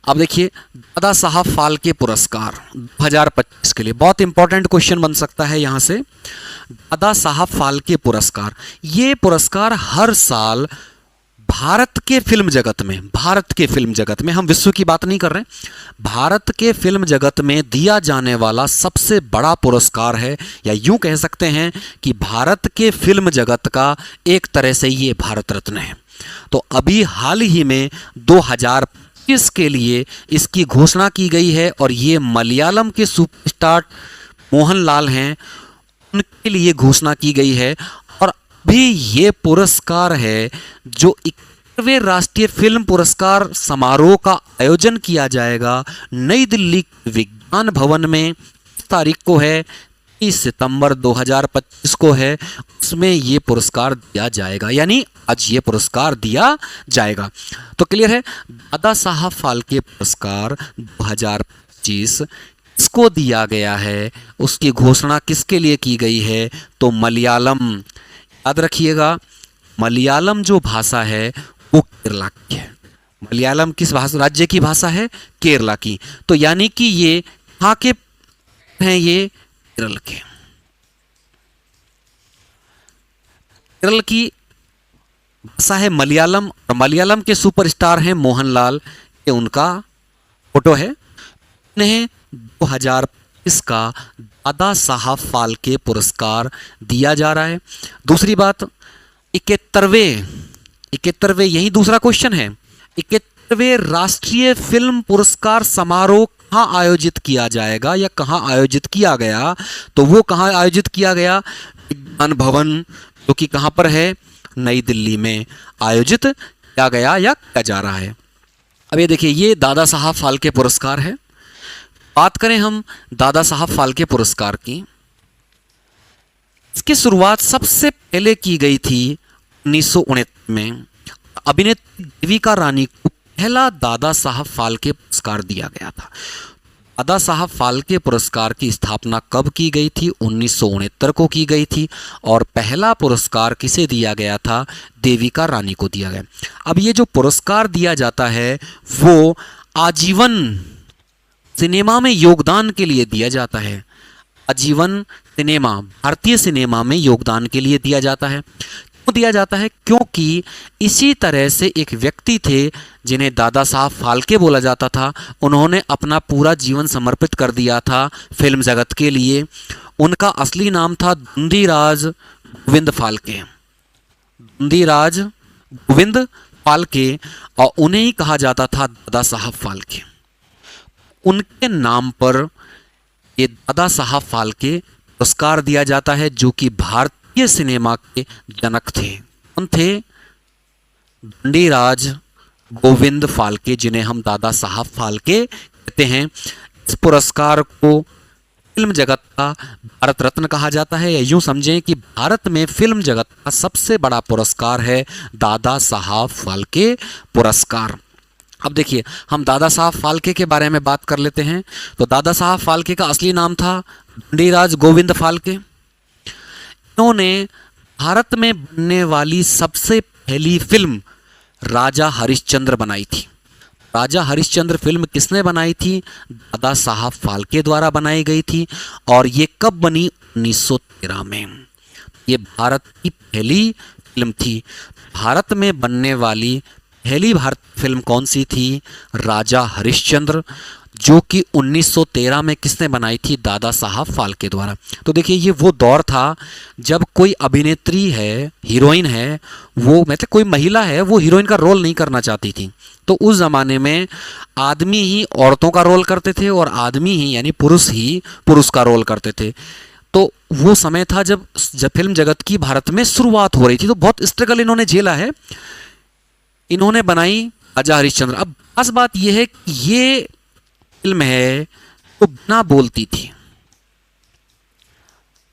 अब देखिए, दादा साहब फाल्के पुरस्कार 2025 के लिए बहुत इंपॉर्टेंट क्वेश्चन बन सकता है यहाँ से। दादा साहब फाल्के पुरस्कार, ये पुरस्कार हर साल भारत के फिल्म जगत में, हम विश्व की बात नहीं कर रहे हैं, भारत के फिल्म जगत में दिया जाने वाला सबसे बड़ा पुरस्कार है, या यूं कह सकते हैं कि भारत के फिल्म जगत का एक तरह से ये भारत रत्न है। तो अभी हाल ही में 2025 के लिए इसकी घोषणा की गई है, और ये मलयालम के सुपरस्टार मोहनलाल हैं, उनके लिए घोषणा की गई है। और अभी ये पुरस्कार है जो 21वें राष्ट्रीय फिल्म पुरस्कार समारोह का आयोजन किया जाएगा नई दिल्ली विज्ञान भवन में। इस तारीख को है 30 सितंबर 2025 को है, उसमें ये पुरस्कार दिया जाएगा, यानी आज ये पुरस्कार दिया जाएगा। तो क्लियर है, दादा साहब फाल्के पुरस्कार 2025 किसको दिया गया है, उसकी घोषणा किसके लिए की गई है, तो मलयालम, याद रखिएगा मलयालम जो भाषा है वो केरला की है। मलयालम किस भाषा राज्य की भाषा है, केरला की। तो यानी कि ये कहाँ के हैं, ये केरल के, केरल की भाषा है मलयालम, और मलयालम के सुपरस्टार हैं मोहनलाल, ये उनका फोटो है। इन्हें 2025 का दादा साहब फाल्के पुरस्कार दिया जा रहा है। दूसरी बात, 71वें यही दूसरा क्वेश्चन है, 71वें राष्ट्रीय फिल्म पुरस्कार समारोह कहाँ आयोजित किया जाएगा, या कहाँ आयोजित किया गया, तो वो कहाँ आयोजित किया गया, विज्ञान भवन, जो कि कहाँ पर है, नई दिल्ली में आयोजित किया गया या किया जा रहा है। अब ये देखिए, ये दादा साहब फाल्के पुरस्कार है। बात करें हम दादा साहब फाल्के पुरस्कार की, इसकी शुरुआत सबसे पहले की गई थी 1969 में। अभिनेत्री देविका रानी को पहला दादा साहब फाल्के पुरस्कार दिया गया था। दादा साहब फाल्के पुरस्कार की स्थापना कब की गई थी, 1969 को की गई थी, और पहला पुरस्कार किसे दिया गया था, देविका रानी को दिया गया। अब ये जो पुरस्कार दिया जाता है वो आजीवन सिनेमा में योगदान के लिए दिया जाता है। आजीवन सिनेमा, भारतीय सिनेमा में योगदान के लिए दिया जाता है। क्यों दिया जाता है, क्योंकि इसी तरह से एक व्यक्ति थे जिन्हें दादा साहब फाल्के बोला जाता था, उन्होंने अपना पूरा जीवन समर्पित कर दिया था फिल्म जगत के लिए। उनका असली नाम था धुंधीराज गोविंद फाल्के, धुंधीराज गोविंद फाल्के, और उन्हें ही कहा जाता था दादा साहब फाल्के। उनके नाम पर ये दादा साहब फाल्के पुरस्कार दिया जाता है, जो कि भारतीय सिनेमा के जनक थे। कौन थे, धुंधीराज गोविंद फाल्के, जिन्हें हम दादा साहब फाल्के कहते हैं। इस पुरस्कार को फिल्म जगत का भारत रत्न कहा जाता है, या यूं समझें कि भारत में फिल्म जगत का सबसे बड़ा पुरस्कार है दादा साहब फाल्के पुरस्कार। अब देखिए, हम दादा साहब फाल्के के बारे में बात कर लेते हैं। तो दादा साहब फाल्के का असली नाम था धुंधीराज गोविंद फाल्के। इन्होंने भारत में बनने वाली सबसे पहली फिल्म राजा हरिश्चंद्र बनाई थी। राजा हरिश्चंद्र फिल्म किसने बनाई थी, दादा साहब फाल्के द्वारा बनाई गई थी, और ये कब बनी, 1913 में। ये भारत की पहली फिल्म थी। भारत में बनने वाली पहली भारतीय फिल्म कौन सी थी, राजा हरिश्चंद्र, जो कि 1913 में किसने बनाई थी, दादा साहब फाल्के द्वारा। तो देखिए, ये वो दौर था जब कोई अभिनेत्री है, हीरोइन है, वो मतलब कोई महिला है, वो हीरोइन का रोल नहीं करना चाहती थी। तो उस ज़माने में आदमी ही औरतों का रोल करते थे, और आदमी ही यानी पुरुष ही पुरुष का रोल करते थे। तो वो समय था जब फिल्म जगत की भारत में शुरुआत हो रही थी। तो बहुत स्ट्रगल इन्होंने झेला है। इन्होंने बनाई राजा हरिश्चंद्र। अब खास बात यह है कि ये फिल्म है तो बिना बोलती थी,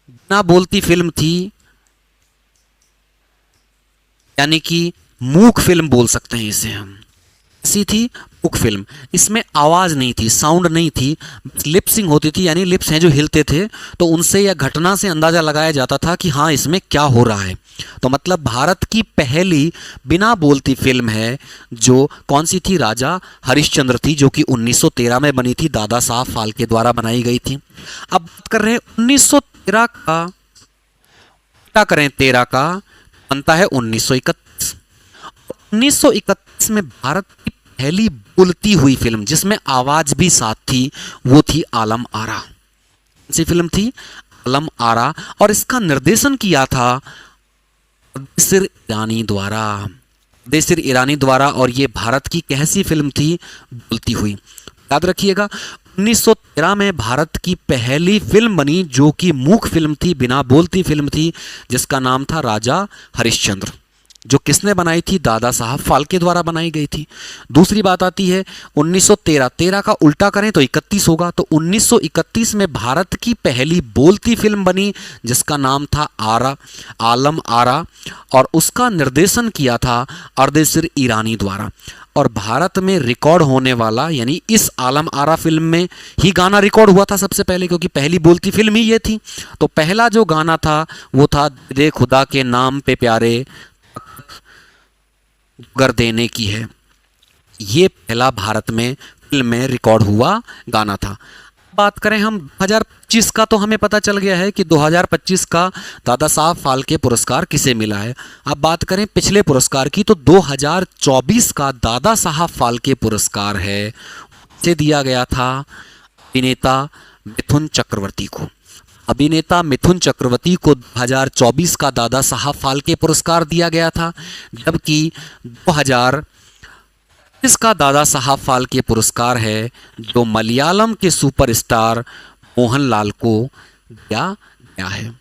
बिना बोलती फिल्म थी, यानी कि मूक फिल्म बोल सकते हैं इसे हम। सी थी बुक फिल्म, इसमें आवाज़ नहीं थी, साउंड नहीं थी, लिपसिंग होती थी, यानी लिप्स हैं जो हिलते थे, तो उनसे या घटना से अंदाज़ा लगाया जाता था कि हाँ इसमें क्या हो रहा है। तो मतलब भारत की पहली बिना बोलती फिल्म है जो कौन सी थी, राजा हरिश्चंद्र थी, जो कि 1913 में बनी थी, दादा साहब फाल्के द्वारा बनाई गई थी। अब बात कर रहे हैं 1913 का, क्या करें 13 का बनता है 1931। 1931 में भारत की पहली बोलती हुई फिल्म जिसमें आवाज भी साथ थी वो थी आलम आरा। कौन सी फिल्म थी, आलम आरा, और इसका निर्देशन किया था देसिर ईरानी द्वारा, देसिर ईरानी द्वारा। और ये भारत की कैसी फिल्म थी, बोलती हुई। याद रखिएगा 1913 में भारत की पहली फिल्म बनी जो कि मूक फिल्म थी, बिना बोलती फिल्म थी, जिसका नाम था राजा हरिश्चंद्र, जो किसने बनाई थी, दादा साहब फाल्के द्वारा बनाई गई थी। दूसरी बात आती है 1913 का उल्टा करें तो 31 होगा, तो 1931 में भारत की पहली बोलती फिल्म बनी जिसका नाम था आरा, आलम आरा, और उसका निर्देशन किया था अर्देसिर ईरानी द्वारा। और भारत में रिकॉर्ड होने वाला, यानी इस आलम आरा फिल्म में ही गाना रिकॉर्ड हुआ था सबसे पहले, क्योंकि पहली बोलती फिल्म ही ये थी। तो पहला जो गाना था वो था दे खुदा के नाम पे प्यारे कर देने की है। ये पहला भारत में फिल्म में रिकॉर्ड हुआ गाना था। बात करें हम 2025 का, तो हमें पता चल गया है कि 2025 का दादा साहब फाल्के पुरस्कार किसे मिला है। अब बात करें पिछले पुरस्कार की, तो 2024 का दादा साहब फाल्के पुरस्कार है, उसे दिया गया था अभिनेता मिथुन चक्रवर्ती को। अभिनेता मिथुन चक्रवर्ती को 2024 का दादा साहब फाल्के पुरस्कार दिया गया था, जबकि 2025 का दादा साहब फाल्के पुरस्कार है जो मलयालम के सुपरस्टार मोहनलाल को दिया गया है।